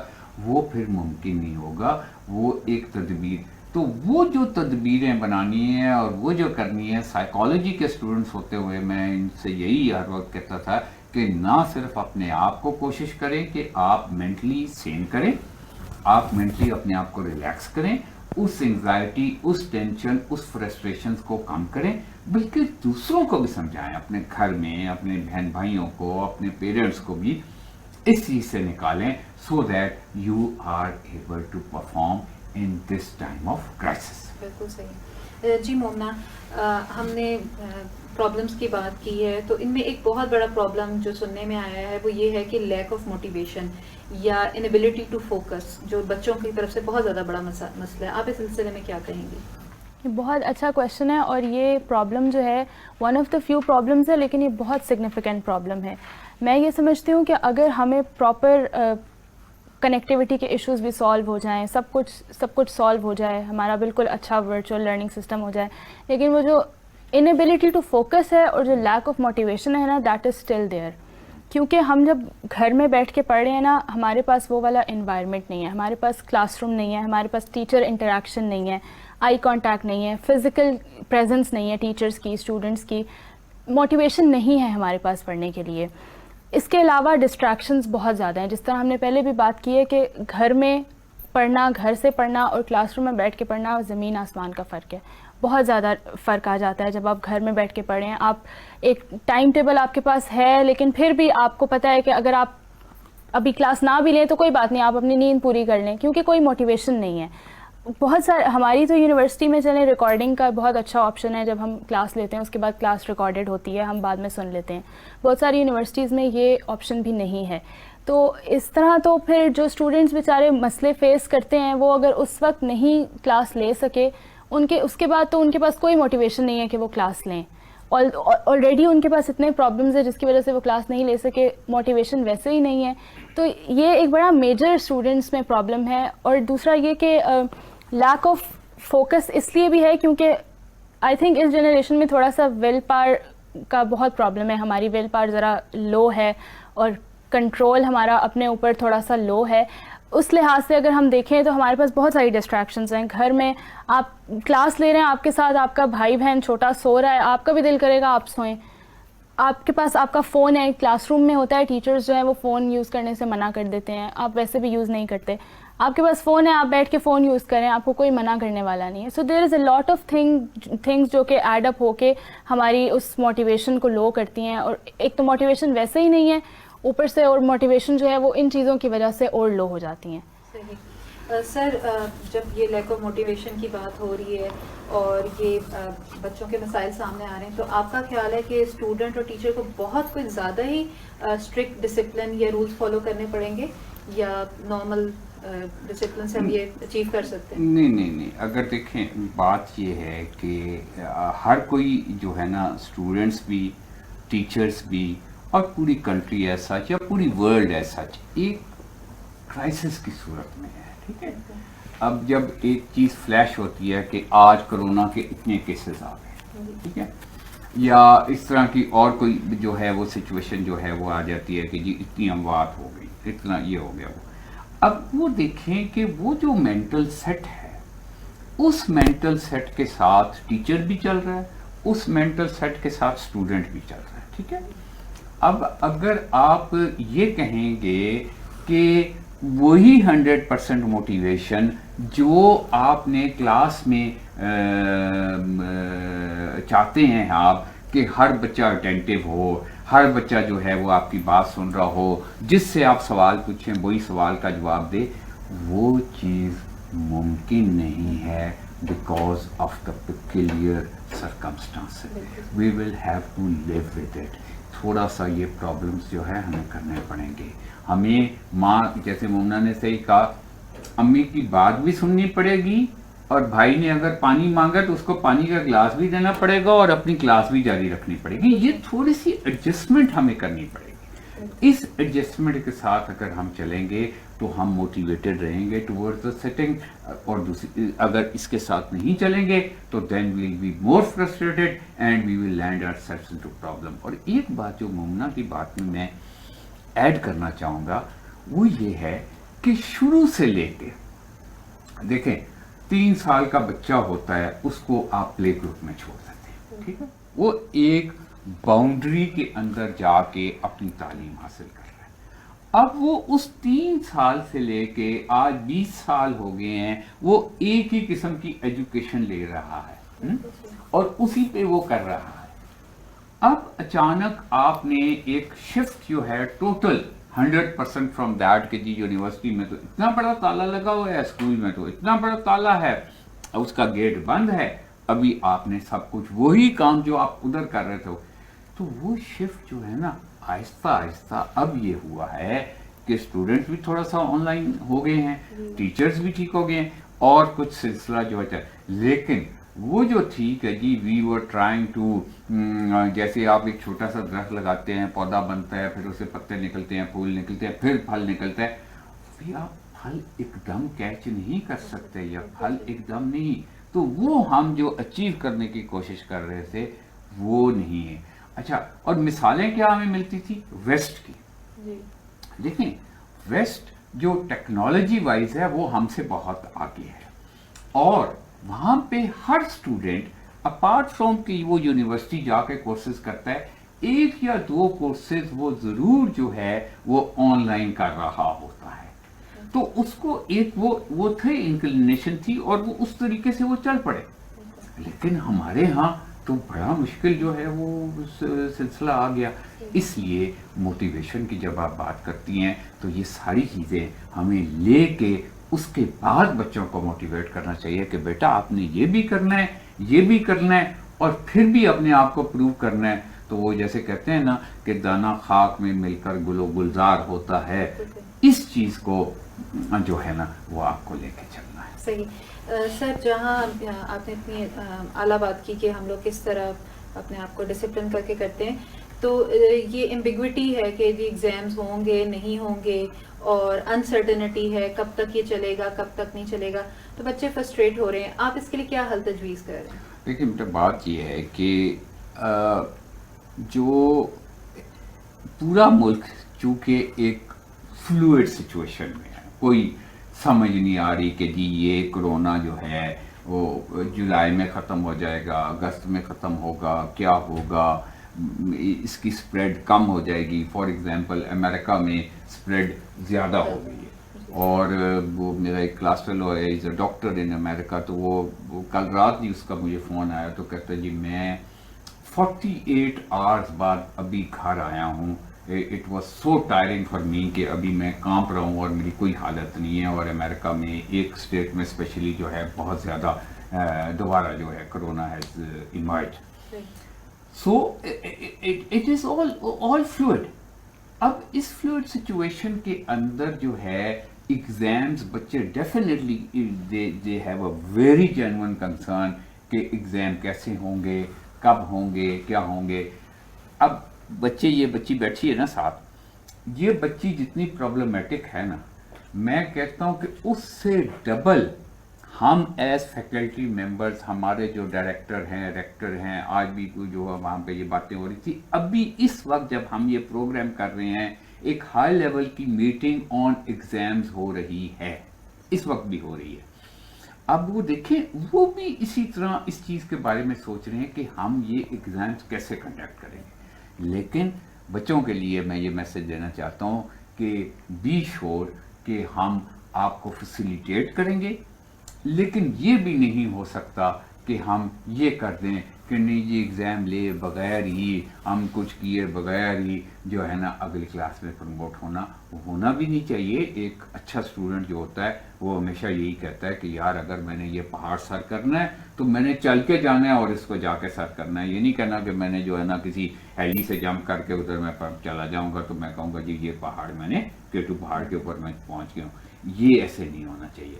وہ پھر ممکن نہیں ہوگا. وہ ایک تدبیر, تو وہ جو تدبیریں بنانی ہیں اور وہ جو کرنی ہے, سائیکالوجی کے اسٹوڈنٹس ہوتے ہوئے میں ان سے یہی ہر وقت کہتا تھا کہ نہ صرف اپنے آپ کو کوشش کریں کہ آپ مینٹلی سین کریں, آپ مینٹلی اپنے آپ کو ریلیکس کریں, اس انگزائٹی, اس ٹینشن, اس فرسٹریشنز کو کم کریں, بلکہ دوسروں کو بھی سمجھائیں, اپنے گھر میں اپنے بہن بھائیوں کو, اپنے پیرنٹس کو بھی اس چیز سے نکالیں, so that you are able to perform in this time of crisis. بالکل صحیح. جی مومنا, ہم نے پرابلمس کی بات کی ہے تو ان میں ایک بہت بڑا پرابلم جو سننے میں آیا ہے وہ یہ ہے کہ لیک آف موٹیویشن یا انیبلٹی ٹو فوکس, جو بچوں کی طرف سے بہت زیادہ بڑا مسئلہ ہے. آپ اس سلسلے میں کیا کہیں گی؟ یہ بہت اچھا کویشچن ہے, اور یہ پرابلم جو ہے one of the few problems ہے, لیکن یہ بہت سگنیفیکنٹ پرابلم ہے. میں یہ سمجھتی ہوں کہ اگر ہمیں پراپر کنیکٹیوٹی کے ایشوز بھی سالو ہو جائیں, سب کچھ سالو ہو جائے, ہمارا بالکل اچھا ورچوئل لرننگ سسٹم ہو جائے, لیکن وہ جو inability to focus ہے اور جو lack of motivation ہے نا, that is still there. کیونکہ ہم جب گھر میں بیٹھ کے پڑھ رہے ہیں نا, ہمارے پاس وہ والا انوائرمنٹ نہیں ہے, ہمارے پاس کلاس روم نہیں ہے, ہمارے پاس ٹیچر انٹریکشن نہیں ہے, آئی کانٹیکٹ نہیں ہے, فزیکل پریزنس نہیں ہے ٹیچرس کی, اسٹوڈنٹس کی, موٹیویشن نہیں ہے ہمارے پاس پڑھنے کے لیے. اس کے علاوہ ڈسٹریکشنز بہت زیادہ ہیں. جس طرح ہم نے پہلے بھی بات کی ہے کہ گھر میں پڑھنا, گھر سے پڑھنا اور کلاس روم میں بیٹھ کے پڑھنا زمین آسمان کا فرق ہے. بہت زیادہ فرق آ جاتا ہے جب آپ گھر میں بیٹھ کے پڑھ رہے ہیں. آپ ایک ٹائم ٹیبل آپ کے پاس ہے, لیکن پھر بھی آپ کو پتہ ہے کہ اگر آپ ابھی کلاس نہ بھی لیں تو کوئی بات نہیں, آپ اپنی نیند پوری کر لیں, کیونکہ کوئی موٹیویشن نہیں ہے. بہت سارے ہماری تو یونیورسٹی میں چلیں ریکارڈنگ کا بہت اچھا آپشن ہے. جب ہم کلاس لیتے ہیں اس کے بعد کلاس ریکارڈڈ ہوتی ہے, ہم بعد میں سن لیتے ہیں. بہت ساری یونیورسٹیز میں یہ آپشن بھی نہیں ہے. تو اس طرح تو پھر جو اسٹوڈنٹس بیچارے مسئلے فیس کرتے ہیں, وہ اگر اس وقت نہیں کلاس لے سکے, اس کے بعد تو ان کے پاس کوئی موٹیویشن نہیں ہے کہ وہ کلاس لیں. آلریڈی ان کے پاس اتنے پرابلمز ہیں جس کی وجہ سے وہ کلاس نہیں لے سکے, موٹیویشن ویسے ہی نہیں ہے. تو یہ ایک بڑا میجر اسٹوڈنٹس میں پرابلم ہے. اور دوسرا یہ کہ لیک آف فوکس اس لیے بھی ہے کیونکہ آئی تھنک اس جنریشن میں تھوڑا سا ول پاور کا بہت پرابلم ہے. ہماری ول پاور ذرا لو ہے اور کنٹرول ہمارا اپنے اوپر تھوڑا سا لو ہے. اس لحاظ سے اگر ہم دیکھیں تو ہمارے پاس بہت ساری ڈسٹریکشنز ہیں. گھر میں آپ کلاس لے رہے ہیں, آپ کے ساتھ آپ کا بھائی بہن چھوٹا سو رہا ہے, آپ کا بھی دل کرے گا آپ سوئیں. آپ کے پاس آپ کا فون ہے, کلاس روم میں ہوتا ہے, ٹیچرز جو ہیں وہ فون یوز کرنے سے منع کر دیتے ہیں, آپ ویسے بھی یوز نہیں کرتے. آپ کے پاس فون ہے, آپ بیٹھ کے فون یوز کریں, آپ کو کوئی منع کرنے والا نہیں ہے. سو دیر از اے لاٹ آف تھنگس جو کہ ایڈ اپ ہو کے ہماری اس موٹیویشن کو لو کرتی ہیں. اور ایک تو موٹیویشن ویسے ہی نہیں ہے, اوپر سے اور موٹیویشن جو ہے وہ ان چیزوں کی وجہ سے اور لو ہو جاتی ہیں. صحیح. سر, جب یہ لیک آف موٹیویشن کی بات ہو رہی ہے اور یہ بچوں کے مسائل سامنے آ رہے ہیں, تو آپ کا خیال ہے کہ اسٹوڈنٹ اور ٹیچر کو بہت کچھ زیادہ ہی اسٹرکٹ ڈسپلن یا رولس فالو کرنے پڑیں گے, یا نارمل ڈسپلن سے ہم یہ اچیو کر سکتے ہیں؟ نہیں. اگر دیکھیں, بات یہ ہے کہ ہر کوئی جو ہے نا, اسٹوڈنٹس بھی, ٹیچرس بھی, اور پوری کنٹری ایز سچ یا پوری ورلڈ ایز سچ ایک کرائسس کی صورت میں ہے. ٹھیک ہے. اب جب ایک چیز فلیش ہوتی ہے کہ آج کرونا کے اتنے کیسز آ گئے, ٹھیک ہے, یا اس طرح کی اور کوئی جو ہے وہ سچویشن جو ہے وہ آ جاتی ہے کہ جی اتنی اموات ہو گئی, اتنا یہ ہو گیا. اب وہ دیکھیں کہ وہ جو مینٹل سیٹ ہے, اس مینٹل سیٹ کے ساتھ ٹیچر بھی چل رہا ہے, اس مینٹل سیٹ کے ساتھ اسٹوڈنٹ بھی چل رہا ہے. ٹھیک ہے. اب اگر آپ یہ کہیں گے کہ وہی 100% موٹیویشن جو آپ نے کلاس میں چاہتے ہیں آپ کہ ہر بچہ اٹینٹیو ہو, ہر بچہ جو ہے وہ آپ کی بات سن رہا ہو, جس سے آپ سوال پوچھیں وہی سوال کا جواب دے, وہ چیز ممکن نہیں ہے. Because of the peculiar circumstances we will have to live with it. تھوڑا سا یہ پرابلمس جو ہے ہمیں کرنے پڑیں گے. ہمیں ماں, جیسے مومنہ نے صحیح کہا, امی کی بات بھی سننی پڑے گی, اور بھائی نے اگر پانی مانگا تو اس کو پانی کا گلاس بھی دینا پڑے گا, اور اپنی کلاس بھی جاری رکھنی پڑے گی. یہ تھوڑی سی ایڈجسٹمنٹ ہمیں کرنی پڑے گی. اس ایڈجسٹمنٹ کے ساتھ اگر ہم چلیں گے تو ہم موٹیویٹڈ رہیں گے ٹورڈز دا سیٹنگ, اور دوسری اگر اس کے ساتھ نہیں چلیں گے تو then we will be more frustrated and we will land ourselves into problem. اور ایک بات جو مومنہ کی بات میں ایڈ کرنا چاہوں گا وہ یہ ہے کہ شروع سے لے کے دیکھیں, 3 سال کا بچہ ہوتا ہے, اس کو آپ پلے گروپ میں چھوڑ دیتے ہیں. ٹھیک ہے. وہ ایک باؤنڈری کے اندر جا کے اپنی تعلیم حاصل کر رہا ہے. اب وہ اس 3 سال سے لے کے آج 20 سال ہو گئے ہیں, وہ ایک ہی قسم کی ایجوکیشن لے رہا ہے اور اسی پہ وہ کر رہا ہے. اب اچانک آپ نے ایک شفٹ جو ہے ٹوٹل 100% فرام دیٹ کہ جی یونیورسٹی میں تو اتنا بڑا تالا لگا ہوا ہے, اسکول میں تو اتنا بڑا تالا ہے, اس کا گیٹ بند ہے, ابھی آپ نے سب کچھ وہی کام جو آپ ادھر کر رہے تھے. تو وہ شفٹ جو ہے نا آہستہ آہستہ اب یہ ہوا ہے کہ اسٹوڈنٹس بھی تھوڑا سا آن لائن ہو گئے ہیں, ٹیچرز بھی ٹھیک ہو گئے ہیں, اور کچھ سلسلہ جو ہے. لیکن وہ جو ٹھیک ہے جی وی ور ٹرائنگ ٹو, جیسے آپ ایک چھوٹا سا درخت لگاتے ہیں, پودا بنتا ہے, پھر اسے پتے نکلتے ہیں, پھول نکلتے ہیں, پھر پھل نکلتا ہے, پھر آپ پھل ایک دم کیچ نہیں کر سکتے یا پھل ایک دم نہیں. تو وہ ہم جو اچیو کرنے کی کوشش کر رہے تھے وہ نہیں ہے. اچھا, اور مثالیں کیا ہمیں ملتی تھی ویسٹ کی. دیکھیں ویسٹ جو ٹیکنالوجی وائز ہے وہ ہم سے بہت آگے ہے, اور وہاں پہ ہر اسٹوڈنٹ اپارٹ فرام کہ وہ یونیورسٹی جا کے کورسز کرتا ہے, 1 یا 2 کورسز وہ ضرور جو ہے وہ آن لائن کر رہا ہوتا ہے. تو اس کو ایک وہ تھے انکلینیشن تھی, اور وہ اس طریقے سے وہ چل پڑے. لیکن ہمارے ہاں تو بڑا مشکل جو ہے وہ سلسلہ آ گیا. اس لیے موٹیویشن کی جب آپ بات کرتی ہیں تو یہ ساری چیزیں ہمیں لے کے اس کے بعد بچوں کو موٹیویٹ کرنا چاہیے کہ بیٹا آپ نے یہ بھی کرنا ہے, یہ بھی کرنا ہے, اور پھر بھی اپنے آپ کو پروو کرنا ہے. تو وہ جیسے کہتے ہیں نا کہ دانہ خاک میں مل کر گل و گلزار ہوتا ہے, اس چیز کو جو ہے نا وہ آپ کو لے کے چلنا ہے. صحیح. سر, جہاں آپ نے اتنی اعلیٰ بات کی کہ ہم لوگ کس طرح اپنے آپ کو ڈسپلن کر کے کرتے ہیں, تو یہ ایمبیگوٹی ہے کہ جی ایگزامز ہوں گے نہیں ہوں گے, اور انسرٹنٹی ہے کب تک یہ چلے گا کب تک نہیں چلے گا, تو بچے فرسٹریٹ ہو رہے ہیں. آپ اس کے لیے کیا حل تجویز کر رہے ہیں؟ دیکھیں بیٹا بات یہ ہے کہ جو پورا ملک چونکہ ایک فلوئڈ سچویشن میں ہے, کوئی سمجھ نہیں آ رہی کہ جی یہ کرونا جو ہے وہ جولائی میں ختم ہو جائے گا, اگست میں ختم ہوگا, کیا ہوگا, اس کی سپریڈ کم ہو جائے گی. فار ایگزامپل امریکہ میں سپریڈ زیادہ ہو گئی ہے, اور وہ میرا ایک کلاس فیلو ہے, از اے ڈاکٹر ان امریکہ, تو وہ کل رات ہی اس کا مجھے فون آیا تو کہتا ہے جی میں 48 آورس بعد ابھی گھر آیا ہوں. It was so tiring for me کہ ابھی میں کانپ رہا ہوں اور میری کوئی حالت نہیں ہے, اور امریکہ میں ایک اسٹیٹ میں اسپیشلی جو ہے بہت زیادہ دوبارہ جو ہے corona has emerged. So it is all fluid. اب اس فلوئڈ سچویشن کے اندر جو ہے ایگزامز بچے definitely they have a very genuine concern کہ ایگزام کیسے ہوں گے, کب ہوں گے, کیا ہوں گے. اب بچے, یہ بچی بیٹھی ہے نا ساتھ, یہ بچی جتنی پرابلمیٹک ہے نا, میں کہتا ہوں کہ اس سے ڈبل ہم ایز فیکلٹی ممبرز, ہمارے جو ڈائریکٹر ہیں, ریکٹر ہیں, آج بھی جو وہاں پہ یہ باتیں ہو رہی تھی, ابھی اس وقت جب ہم یہ پروگرام کر رہے ہیں ایک ہائی لیول کی میٹنگ آن ایگزامز ہو رہی ہے, اس وقت بھی ہو رہی ہے. اب وہ دیکھیں وہ بھی اسی طرح اس چیز کے بارے میں سوچ رہے ہیں کہ ہم یہ ایگزامز کیسے کنڈکٹ کریں گے. لیکن بچوں کے لیے میں یہ میسج دینا چاہتا ہوں کہ بی شور کہ ہم آپ کو فیسیلیٹیٹ کریں گے, لیکن یہ بھی نہیں ہو سکتا کہ ہم یہ کر دیں کہ نہیں جی ایگزام لے بغیر ہی, ہم کچھ کیے بغیر ہی جو ہے نا اگلی کلاس میں پروموٹ ہونا بھی نہیں چاہیے. ایک اچھا اسٹوڈنٹ جو ہوتا ہے وہ ہمیشہ یہی کہتا ہے کہ یار اگر میں نے یہ پہاڑ سر کرنا ہے تو میں نے چل کے جانا ہے اور اس کو جا کے سر کرنا ہے. یہ نہیں کہنا کہ میں نے جو ہے نا کسی ہیلی سے جمپ کر کے ادھر میں چلا جاؤں گا تو میں کہوں گا جی یہ پہاڑ میں نے کیٹو پہاڑ کے اوپر میں پہنچ گیا ہوں. یہ ایسے نہیں ہونا چاہیے.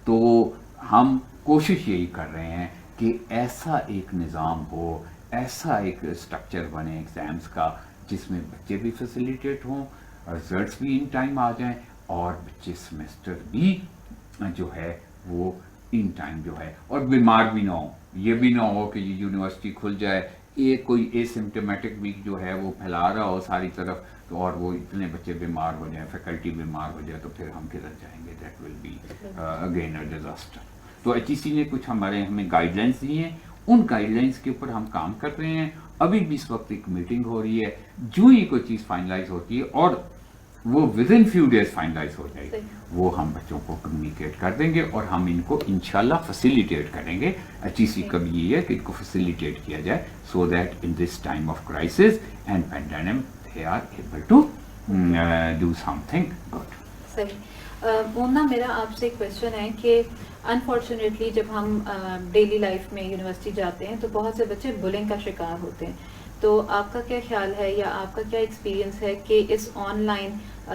تو ہم کوشش یہی کر رہے ہیں کہ ایسا ایک نظام ہو, ایسا ایک اسٹرکچر بنے ایگزامس کا جس میں بچے بھی فیسیلیٹیٹ ہوں, رزلٹس بھی ان ٹائم آ جائیں, اور بچے سیمسٹر بھی جو ہے وہ ان ٹائم جو ہے, اور بیمار بھی نہ ہو. یہ بھی نہ ہو کہ یونیورسٹی کھل جائے, ایک کوئی اے سمپٹومیٹک بھی جو ہے وہ پھیلا رہا ہو ساری طرف, تو اور وہ اتنے بچے بیمار ہو جائیں, فیکلٹی بیمار ہو جائے, تو پھر ہم کدھر جائیں گے. That will be again a disaster. تو ایچ ای سی نے کچھ ہمیں گائیڈ لائنس دی ہیں, ان گائیڈ لائنس کے اوپر ہم کام کر رہے ہیں. ابھی بھی اس وقت ایک میٹنگ ہو رہی ہے, جو ہی کوئی چیز فائنلائز ہوتی ہے اور وہ within few days finalize ہو جائے گی, وہ ہم بچوں کو کمیونیکیٹ کر دیں گے اور ہم ان کو انشاءاللہ فیسیلیٹیٹ کریں گے. ایچ ای سی کا بھی یہ ہے کہ ان کو فیسیلیٹیٹ کیا جائے so that in this time of crisis and pandemic they are able to do something good. صحیح. مونا, میرا آپ سے ایک کویشچن ہے کہ انفارچونیٹلی جب ہم ڈیلی لائف میں یونیورسٹی جاتے ہیں تو بہت سے بچے بلنگ کا شکار ہوتے ہیں. تو آپ کا کیا خیال ہے یا آپ کا کیا ایکسپیرینس ہے کہ اس آن لائن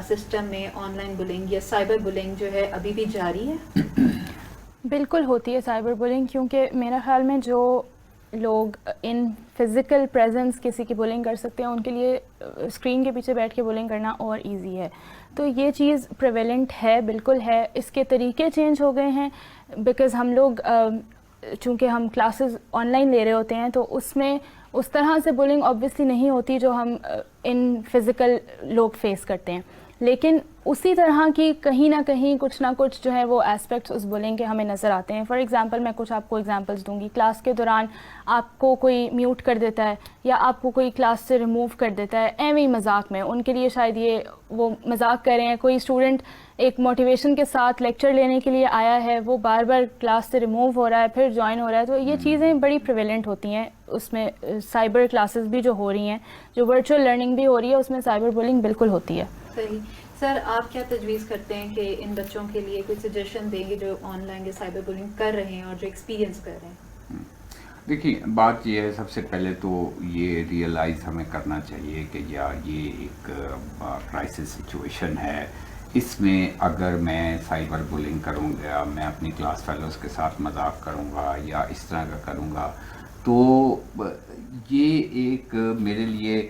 سسٹم میں آن لائن بلنگ یا سائبر بلنگ جو ہے ابھی بھی جاری ہے؟ بالکل ہوتی ہے سائبر بلنگ, کیونکہ میرا خیال میں جو لوگ ان فزیکل پریزنس کسی کی بلنگ کر سکتے ہیں ان کے لیے اسکرین کے پیچھے بیٹھ کے بلنگ کرنا اور ایزی ہے. تو یہ چیز پریویلنٹ ہے, بالکل ہے. اس کے طریقے چینج ہو گئے ہیں بیکاز ہم لوگ چونکہ ہم کلاسز آن لائن لے رہے ہوتے ہیں تو اس میں اس طرح سے بولنگ آبویسلی نہیں ہوتی جو ہم ان فزیکل لوگ فیس کرتے ہیں، لیکن اسی طرح کی کہیں نہ کہیں کچھ نہ کچھ جو ہے وہ ایسپیکٹس اس بولنگ کے ہمیں نظر آتے ہیں. فار ایگزامپل میں کچھ آپ کو ایگزامپلس دوں گی. کلاس کے دوران آپ کو کوئی میوٹ کر دیتا ہے یا آپ کو کوئی کلاس سے ریموو کر دیتا ہے ایویں ہی مذاق میں، ان کے لیے شاید یہ وہ مذاق کر رہے ہیں. کوئی اسٹوڈنٹ ایک موٹیویشن کے ساتھ لیکچر لینے کے لیے آیا ہے، وہ بار بار کلاس سے ریموو ہو رہا ہے پھر جوائن ہو رہا ہے، تو یہ چیزیں بڑی پریویلنٹ ہوتی ہیں. اس میں سائبر کلاسز بھی جو ہو رہی ہیں، جو ورچوئل لرننگ بھی ہو رہی ہے، اس میں سائبر بولنگ بالکل ہوتی ہے. صحیح. سر آپ کیا تجویز کرتے ہیں کہ ان بچوں کے لیے کوئی سجیشن دیں گے جو آن لائن سائبر بولنگ کر رہے ہیں اور جو ایکسپیرینس کر رہے ہیں؟ دیکھیے بات یہ ہے، سب سے پہلے تو یہ ریئلائز ہمیں کرنا چاہیے کہ یہ ایک کرائسس سچویشن ہے. اس میں اگر میں سائبر بولنگ کروں گا، میں اپنی کلاس فیلوز کے ساتھ مذاق کروں گا یا اس طرح کا کروں گا، تو یہ ایک میرے لیے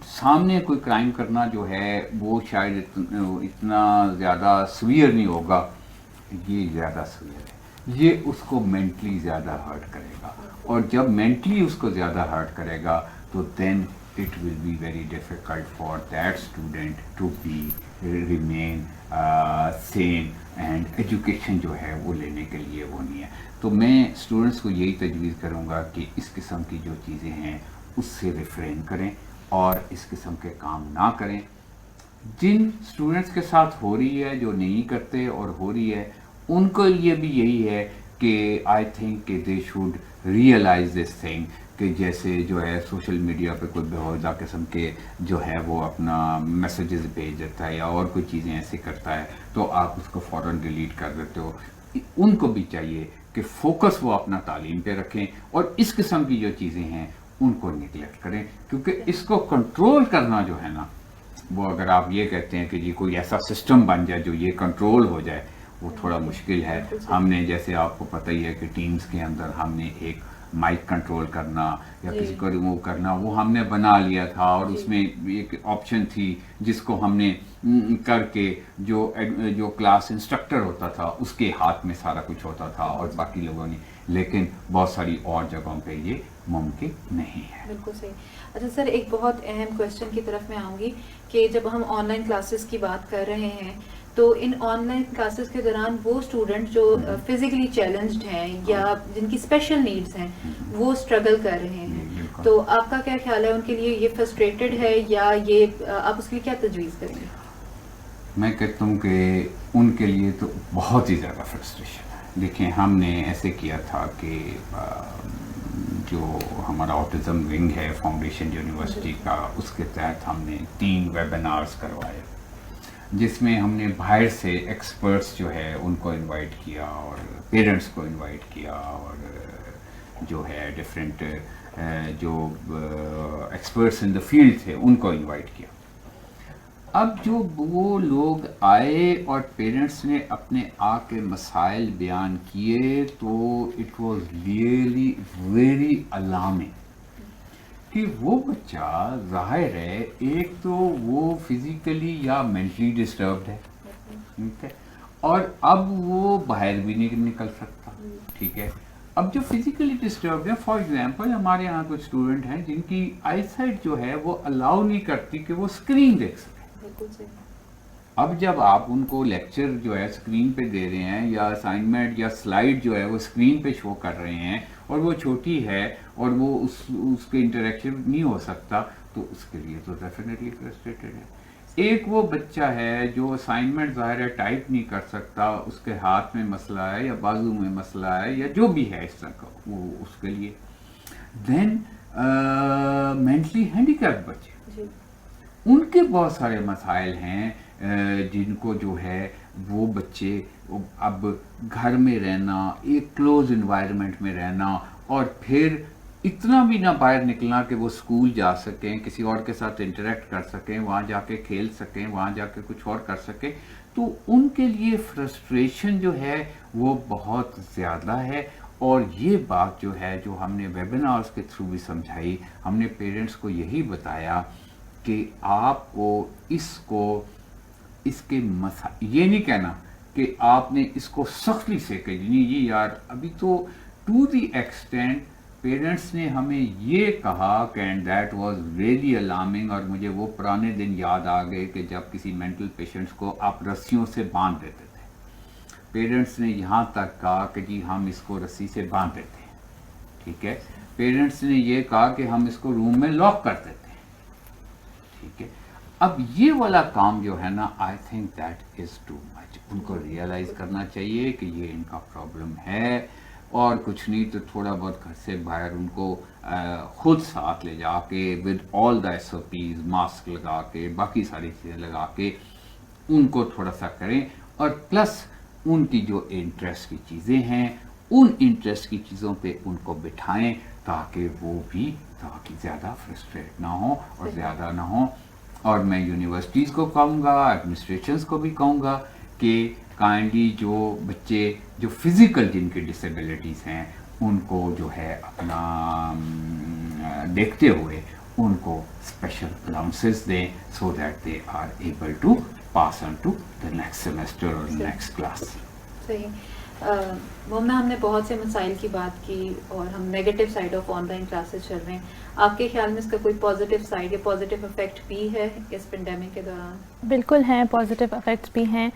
سامنے کوئی کرائم کرنا جو ہے وہ شاید اتنا زیادہ سویئر نہیں ہوگا، یہ زیادہ سویئر ہے. یہ اس کو مینٹلی زیادہ ہرٹ کرے گا، اور جب مینٹلی اس کو زیادہ ہرٹ کرے گا تو then it will be very difficult for that student to be remain sane, and education جو ہے وہ لینے کے لیے وہ نہیں ہے. تو میں اسٹوڈنٹس کو یہی تجویز کروں گا کہ اس قسم کی جو چیزیں ہیں اس سے ریفرین کریں اور اس قسم کے کام نہ کریں. جن اسٹوڈنٹس کے ساتھ ہو رہی ہے، جو نہیں کرتے اور ہو رہی ہے، ان کے لیے بھی یہی ہے کہ آئی تھنک کہ they should realise this thing کہ جیسے جو ہے سوشل میڈیا پہ کوئی بےہودہ قسم کے جو ہے وہ اپنا میسیجز بھیج دیتا ہے یا اور کوئی چیزیں ایسے کرتا ہے تو آپ اس کو فوراً ڈیلیٹ کر دیتے ہو. ان کو بھی چاہیے کہ فوکس وہ اپنا تعلیم پہ رکھیں اور اس قسم کی جو چیزیں ہیں ان کو نیگلیکٹ کریں، کیونکہ اس کو کنٹرول کرنا جو ہے نا، وہ اگر آپ یہ کہتے ہیں کہ جی کوئی ایسا سسٹم بن جائے جو یہ کنٹرول ہو جائے، وہ تھوڑا مشکل ہے. ہم نے جیسے آپ کو پتہ ہی ہے کہ ٹیمز کے اندر ہم نے ایک مائک کنٹرول کرنا یا کسی کو ریموو کرنا وہ ہم نے بنا لیا تھا، اور اس میں ایک آپشن تھی جس کو ہم نے کر کے جو کلاس انسٹرکٹر ہوتا تھا اس کے ہاتھ میں سارا کچھ ہوتا تھا اور باقی لوگوں نے، لیکن بہت ساری اور جگہوں پہ یہ ممکن نہیں ہے. بالکل صحیح. اچھا سر، ایک بہت اہم کویشچن کی طرف میں آؤں گی کہ جب ہم آن لائن کلاسز کی بات کر رہے ہیں تو ان آن لائن کلاسز کے دوران وہ اسٹوڈنٹ جو فزیکلی چیلنجڈ ہیں یا جن کی اسپیشل نیڈز ہیں وہ اسٹرگل کر رہے ہیں، تو آپ کا کیا خیال ہے ان کے لیے یہ فرسٹریٹڈ ہے یا یہ آپ اس کے لیے کیا تجویز کریں گے؟ میں کہتا ہوں کہ ان کے لیے تو بہت ہی زیادہ فرسٹریشن ہے. دیکھیں ہم نے ایسے کیا تھا کہ جو ہمارا آٹزم ونگ ہے فاؤنڈیشن یونیورسٹی کا، اس کے تحت ہم نے 3 ویبینارز کروائے جس میں ہم نے باہر سے ایکسپرٹس جو ہے ان کو انوائٹ کیا اور پیرنٹس کو انوائٹ کیا اور جو ہے ڈفرینٹ جو ایکسپرٹس ان دا فیلڈ تھے ان کو انوائٹ کیا. اب جو وہ لوگ آئے اور پیرنٹس نے اپنے آ کے مسائل بیان کیے تو it was really very alarming کہ وہ بچہ ظاہر ہے ایک تو وہ فزیکلی یا مینٹلی ڈسٹربڈ ہے، ٹھیک ہے، اور اب وہ باہر بھی نہیں نکل سکتا، ٹھیک ہے. اب جو فزیکلی ڈسٹربڈ ہے، فار ایگزامپل ہمارے یہاں کچھ اسٹوڈنٹ ہیں جن کی آئی سائٹ جو ہے وہ الاؤ نہیں کرتی کہ وہ اسکرین دیکھ سکے. اب جب آپ ان کو لیکچر جو ہے اسکرین پہ دے رہے ہیں یا اسائنمنٹ یا سلائیڈ جو ہے وہ اسکرین پہ شو کر رہے ہیں اور وہ چھوٹی ہے اور وہ اس کے انٹریکشن نہیں ہو سکتا، تو اس کے لیے تو ڈیفینیٹلی فرسٹریٹڈ ہے. ایک وہ بچہ ہے جو اسائنمنٹ ظاہر ہے ٹائپ نہیں کر سکتا، اس کے ہاتھ میں مسئلہ ہے یا بازو میں مسئلہ ہے یا جو بھی ہے اس طرح کا، وہ اس کے لیے. دین مینٹلی ہینڈی کیپ بچے، ان کے بہت سارے مسائل ہیں جن کو جو ہے وہ بچے اب گھر میں رہنا، ایک کلوز انوائرمنٹ میں رہنا، اور پھر اتنا بھی نہ باہر نکلنا کہ وہ اسکول جا سکیں، کسی اور کے ساتھ انٹریکٹ کر سکیں، وہاں جا کے کھیل سکیں، وہاں جا کے کچھ اور کر سکیں، تو ان کے لیے فرسٹریشن جو ہے وہ بہت زیادہ ہے. اور یہ بات جو ہے جو ہم نے ویبینارز کے تھرو بھی سمجھائی، ہم نے پیرنٹس کو یہی بتایا کہ آپ کو اس کے یہ نہیں کہنا کہ آپ نے اس کو سختی سے کہ نہیں یہ یار ابھی تو ٹو دی ایکسٹینٹ پیرنٹس نے ہمیں یہ کہا کہ and that was really alarming, اور مجھے وہ پرانے دن یاد آ گئے کہ جب کسی مینٹل پیشنٹس کو آپ رسیوں سے باندھ دیتے تھے. پیرنٹس نے یہاں تک کہا کہ جی ہم اس کو رسی سے باندھ دیتے ہیں، ٹھیک ہے. پیرنٹس نے یہ کہا کہ ہم اس کو روم میں لاک کر دیتے ہیں، ٹھیک ہے. اب یہ والا کام جو ہے نا، I think that is too much. ان کو ریئلائز کرنا چاہیے کہ یہ ان کا پرابلم ہے، اور کچھ نہیں تو تھوڑا بہت گھر سے باہر ان کو خود ساتھ لے جا کے with all the SOPs، mask لگا کے، باقی ساری چیزیں لگا کے ان کو تھوڑا سا کریں، اور پلس ان کی جو انٹرسٹ کی چیزیں ہیں ان انٹرسٹ کی چیزوں پہ ان کو بٹھائیں، تاکہ وہ بھی تاکہ زیادہ فرسٹریٹ نہ ہوں اور زیادہ نہ ہوں. اور میں یونیورسٹیز کو کہوں گا، ایڈمنسٹریشنز کو بھی کہوں گا کہ کائنڈلی جو بچے جو فزیکل جن کی ڈسیبلٹیز ہیں ان کو جو ہے اپنا دیکھتے ہوئے ان کو اسپیشل الاؤنسز دیں، so that they are able to pass on to the next semester اور نیکسٹ کلاس. صحیح. مومنہ، ہم نے بہت سے مسائل کی بات کی اور ہم negative side of on line classes چل رہے ہیں. آپ کے خیال میں اس کا کوئی پازیٹیو سائڈ یا پازیٹیو افیکٹ بھی ہے اس پینڈیمک کے دوران؟ بالکل ہیں، پازیٹیو افیکٹس بھی ہیں.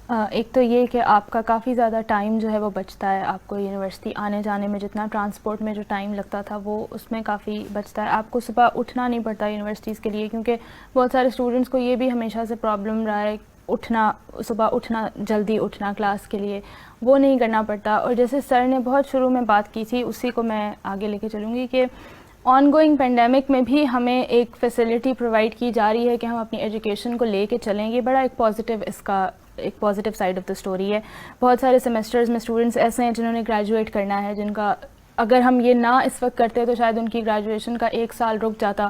ایک تو یہ کہ آپ کا کافی زیادہ ٹائم جو ہے وہ بچتا ہے، آپ کو یونیورسٹی آنے جانے میں جتنا ٹرانسپورٹ میں جو ٹائم لگتا تھا وہ اس میں کافی بچتا ہے. آپ کو صبح اٹھنا نہیں پڑتا یونیورسٹیز کے لیے، کیونکہ بہت سارے اسٹوڈنٹس کو یہ بھی ہمیشہ سے پرابلم رہا ہے صبح اٹھنا، جلدی اٹھنا کلاس کے لیے، وہ نہیں کرنا پڑتا. اور جیسے سر نے بہت شروع میں بات کی تھی اسی کو میں آگے لے کے چلوں گی کہ آن گوئنگ پینڈیمک میں بھی ہمیں ایک فیسلٹی پرووائڈ کی جا رہی ہے کہ ہم اپنی ایجوکیشن کو لے کے چلیں. یہ بڑا ایک پازیٹیو، اس کا ایک positive side of the story ہے. بہت سارے سیمسٹرز میں اسٹوڈنٹس ایسے ہیں جنہوں نے گریجویٹ کرنا ہے، جن کا اگر ہم یہ نہ اس وقت کرتے تو شاید ان کی گریجویشن کا 1 سال رک جاتا.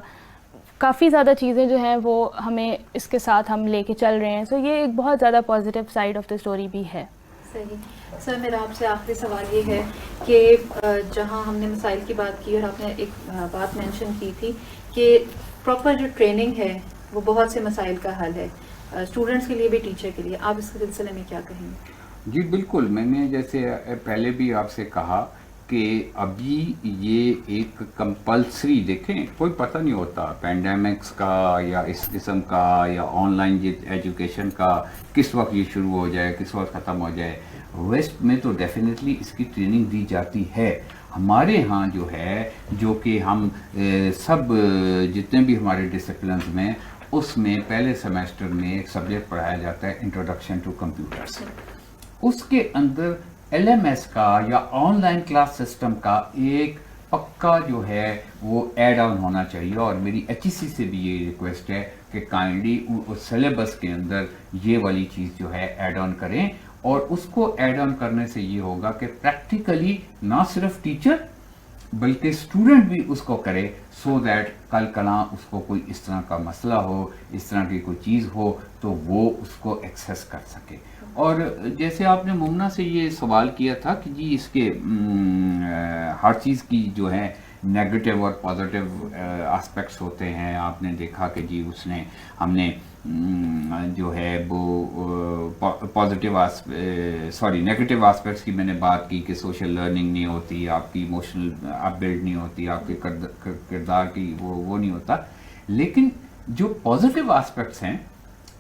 کافی زیادہ چیزیں جو ہیں وہ ہمیں اس کے ساتھ ہم لے کے چل رہے ہیں. سو یہ ایک بہت زیادہ positive side of the story بھی ہے. صحیح. سر میرا آپ سے آخری سوال یہ ہے کہ جہاں ہم نے مسائل کی بات کی اور آپ نے ایک بات مینشن کی تھی کہ پراپر جو ٹریننگ ہے وہ بہت سے مسائل کا حل ہے، اسٹوڈنٹس کے لیے بھی ٹیچر کے لیے، آپ اس کے سلسلے میں کیا کہیں گے؟ جی بالکل، میں نے جیسے پہلے بھی آپ سے کہا کہ ابھی یہ ایک کمپلسری، دیکھیں کوئی پتہ نہیں ہوتا پینڈیمکس کا یا اس قسم کا یا آن لائن ایجوکیشن کا کس وقت یہ شروع ہو جائے، کس وقت ختم ہو جائے. ویسٹ میں تو ڈیفینیٹلی اس کی ٹریننگ دی جاتی ہے. ہمارے ہاں جو ہے، جو کہ ہم سب جتنے بھی ہمارے ڈسپلنز میں، اس میں پہلے سیمیسٹر میں ایک سبجیکٹ پڑھایا جاتا ہے انٹروڈکشن ٹو کمپیوٹرس. اس کے اندر LMS کا یا آن لائن کلاس سسٹم کا ایک پکا جو ہے وہ ایڈ آن ہونا چاہیے. اور میری HEC سے بھی یہ ریکویسٹ ہے کہ کائنڈلی سلیبس کے اندر یہ والی چیز جو ہے ایڈ آن کریں. اور اس کو ایڈ آن کرنے سے یہ ہوگا کہ پریکٹیکلی نہ صرف ٹیچر بلکہ اسٹوڈنٹ بھی اس کو کرے، سو دیٹ کل کلاں اس کو کوئی اس طرح کا مسئلہ ہو، اس طرح کی کوئی چیز ہو تو وہ اس کو ایکسیس کر سکے. اور جیسے آپ نے مومنہ سے یہ سوال کیا تھا کہ جی اس کے ہر چیز کی جو ہے نیگیٹو اور پازیٹیو آسپیکٹس ہوتے ہیں. آپ نے دیکھا کہ جی ہم نے جو ہے وہ نیگیٹو آسپیکٹس کی میں نے بات کی کہ سوشل لرننگ نہیں ہوتی، آپ کی ایموشنل اپ بلڈ نہیں ہوتی، آپ کے کردار کی وہ نہیں ہوتا. لیکن جو پازیٹیو آسپیکٹس ہیں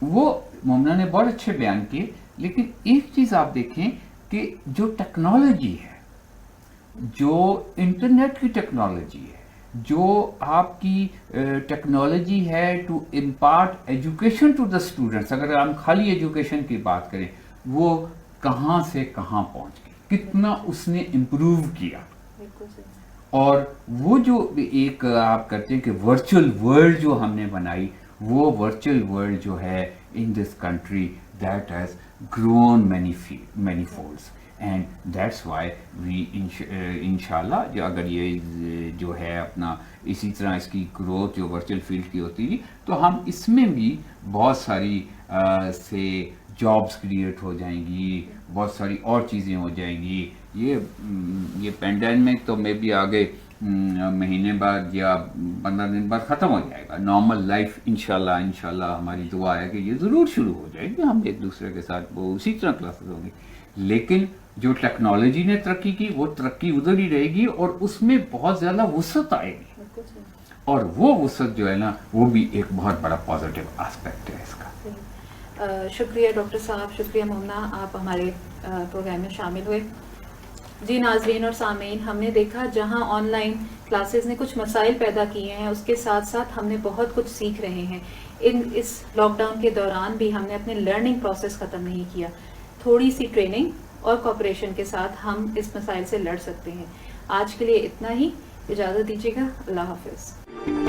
وہ مومنہ نے بہت اچھے بیان کیے. لیکن ایک چیز آپ دیکھیں کہ جو ٹیکنالوجی ہے، جو انٹرنیٹ کی ٹیکنالوجی ہے، جو آپ کی ٹیکنالوجی ہے to impart education to the students, اگر ہم خالی ایجوکیشن کی بات کریں، وہ کہاں سے کہاں پہنچ گئی، کتنا اس نے امپروو کیا. اور وہ جو ایک آپ کرتے ہیں کہ ورچوئل ورلڈ جو ہم نے بنائی، وہ ورچوئل ورلڈ جو ہے in this country that has grown many folds, and that's why we انشاءاللہ جو اگر یہ جو ہے اپنا اسی طرح اس کی گروتھ جو ورچوئل فیلڈ کی ہوتی ہے تو ہم اس میں بھی بہت ساری سے جابس کریٹ ہو جائیں گی, بہت ساری اور چیزیں ہو جائیں گی. یہ پینڈیمک تو میں بھی آگے مہینے بعد یا 15 دن بعد ختم ہو جائے گا. نارمل لائف انشاءاللہ ہماری دعا ہے کہ یہ ضرور شروع ہو جائے گی, ہم ایک دوسرے کے ساتھ وہ اسی طرح کلاسز ہوں گی. لیکن جو ٹیکنالوجی نے ترقی کی وہ ترقی ادھر ہی رہے گی, اور اس میں بہت زیادہ وسعت آئے گی, اور وہ وسعت جو ہے نا وہ بھی ایک بہت بڑا پازیٹیو آسپیکٹ ہے اس کا. شکریہ ڈاکٹر صاحب, شکریہ مومنہ, آپ ہمارے پروگرام میں شامل ہوئے. جی ناظرین اور سامعین, ہم نے دیکھا جہاں آن لائن کلاسز نے کچھ مسائل پیدا کیے ہیں, اس کے ساتھ ساتھ ہم نے بہت کچھ سیکھ رہے ہیں. اس لاک ڈاؤن کے دوران بھی ہم نے اپنے لرننگ پروسیس ختم نہیں کیا. تھوڑی سی ٹریننگ اور کوآپریشن کے ساتھ ہم اس مسائل سے لڑ سکتے ہیں. آج کے لیے اتنا ہی, اجازت دیجیے گا, اللہ حافظ.